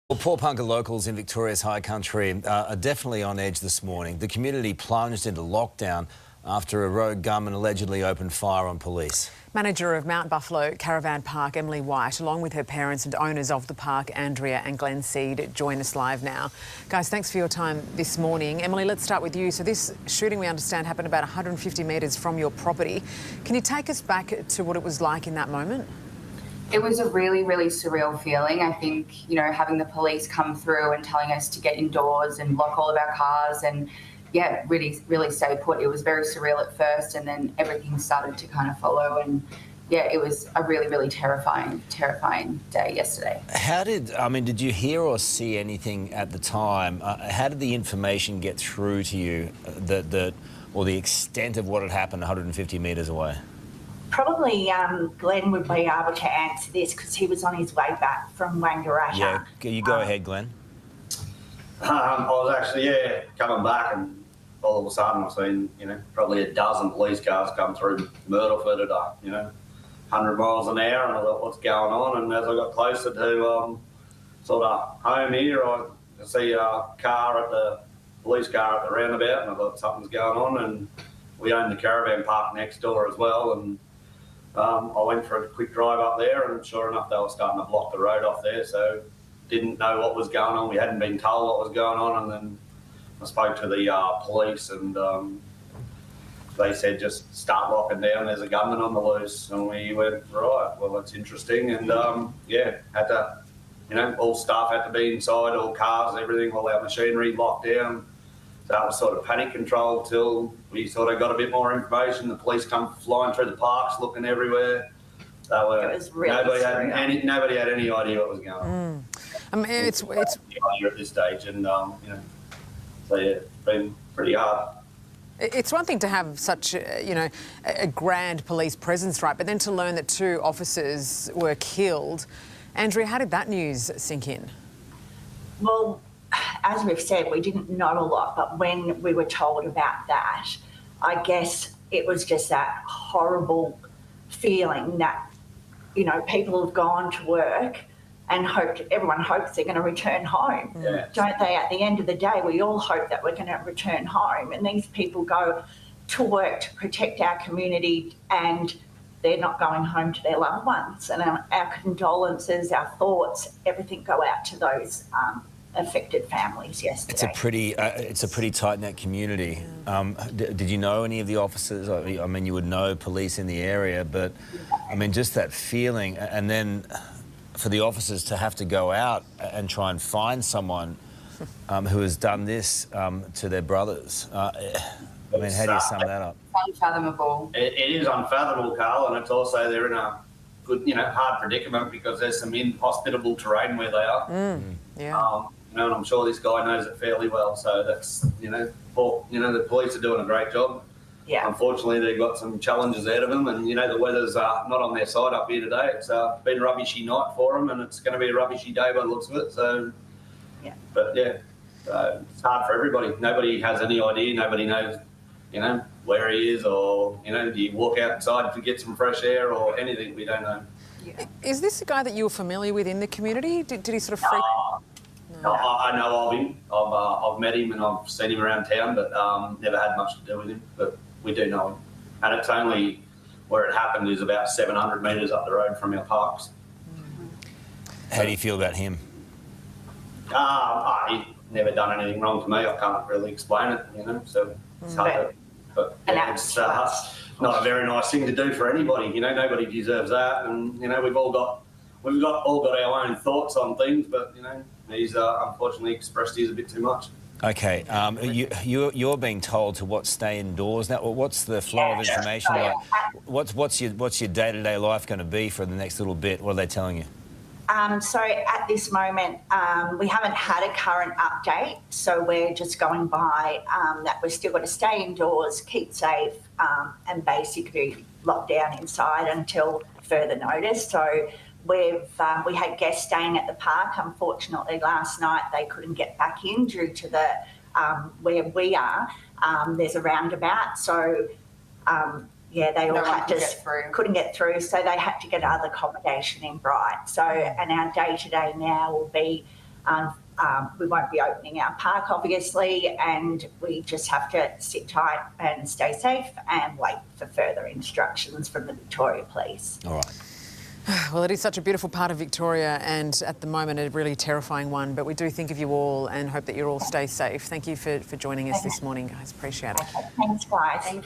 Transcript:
Well, Pawnpanga locals in Victoria's high country are definitely on edge this morning. The community plunged into lockdown after a rogue gunman allegedly opened fire on police. Manager of Mount Buffalo Caravan Park, Emily White, along with her parents and owners of the park, Andrea and Glenn Seed, join us live now. Guys, thanks for your time this morning. Emily, let's start with you. So this shooting, we understand, happened about 150 metres from your property. Can you take us back to what it was like in that moment? It was a really, really surreal feeling. I think, having the police come through and telling us to get indoors and lock all of our cars and, yeah, really, really stay put. It was very surreal at first, and then everything started to kind of follow. And, yeah, it was a really, really terrifying day yesterday. Did you hear or see anything at the time? How did the information get through to you or the extent of what had happened 150 metres away? Probably Glenn would be able to answer this because he was on his way back from Wangaratta. Yeah, you go ahead, Glenn. I was actually, coming back, and all of a sudden I've seen, probably a dozen police cars come through Myrtleford at 100 miles an hour, and I thought, what's going on? And as I got closer to sort of home here, I see a police car at the roundabout, and I thought something's going on. And we own the caravan park next door as well, and I went for a quick drive up there, and sure enough, they were starting to block the road off there, so didn't know what was going on. We hadn't been told what was going on, and then I spoke to the police, and they said, just start locking down, there's a gunman on the loose. And we went, right, well, that's interesting. And had to, all staff had to be inside, all cars, everything, all our machinery locked down. So that was sort of panic control till we sort of got a bit more information. The police come flying through the parks, looking everywhere. So it was really nobody had any idea what was going on. It's at this stage, and so yeah, it's been pretty hard. It's one thing to have such, a grand police presence, right? But then to learn that 2 officers were killed. Andrea, how did that news sink in? Well, as we've said, we didn't know a lot, but when we were told about that, I guess it was just that horrible feeling that, people have gone to work and everyone hopes they're going to return home. Yeah. Don't they? At the end of the day, we all hope that we're going to return home, and these people go to work to protect our community and they're not going home to their loved ones. And our condolences, our thoughts, everything go out to those affected families yesterday. It's a pretty tight-knit community. Did you know any of the officers? I mean, you would know police in the area, but I mean, just that feeling, and then for the officers to have to go out and try and find someone who has done this to their brothers. How do you sum that up? Unfathomable. It is unfathomable, Carl, and it's also they're in a good, hard predicament because there's some inhospitable terrain where they are. And I'm sure this guy knows it fairly well. So that's, the police are doing a great job. Yeah. Unfortunately, they've got some challenges out of them, and the weather's not on their side up here today. It's been a rubbishy night for them, and it's going to be a rubbishy day by the looks of it. So, yeah. But yeah, so it's hard for everybody. Nobody has any idea. Nobody knows, where he is, or do you walk outside to get some fresh air or anything? We don't know. Yeah. Is this a guy that you were familiar with in the community? Did he sort of freak? No. I know of him. I've met him and I've seen him around town, but never had much to do with him. But we do know him, and it's only where it happened is about 700 metres up the road from our parks. How do you feel about him? He's never done anything wrong to me. I can't really explain it, So it's hard. But it's not a very nice thing to do for anybody. Nobody deserves that, and we've all got our own thoughts on things, but he's unfortunately expressed his a bit too much. Okay, you're being told to stay indoors now. What's the flow of information like? What's your day-to-day life going to be for the next little bit? What are they telling you? So at this moment, we haven't had a current update, so we're just going by that we've still got to stay indoors, keep safe, and basically lock down inside until further notice. So we had guests staying at the park. Unfortunately, last night they couldn't get back in due to the where we are. There's a roundabout, so they all couldn't get through, so they had to get other accommodation in Bright. So, and our day-to-day now will be We won't be opening our park, obviously, and we just have to sit tight and stay safe and wait for further instructions from the Victoria Police. All right. Well, it is such a beautiful part of Victoria and at the moment a really terrifying one, but we do think of you all and hope that you all stay safe. Thank you for joining us this morning, guys. Appreciate it. Okay, thanks, guys.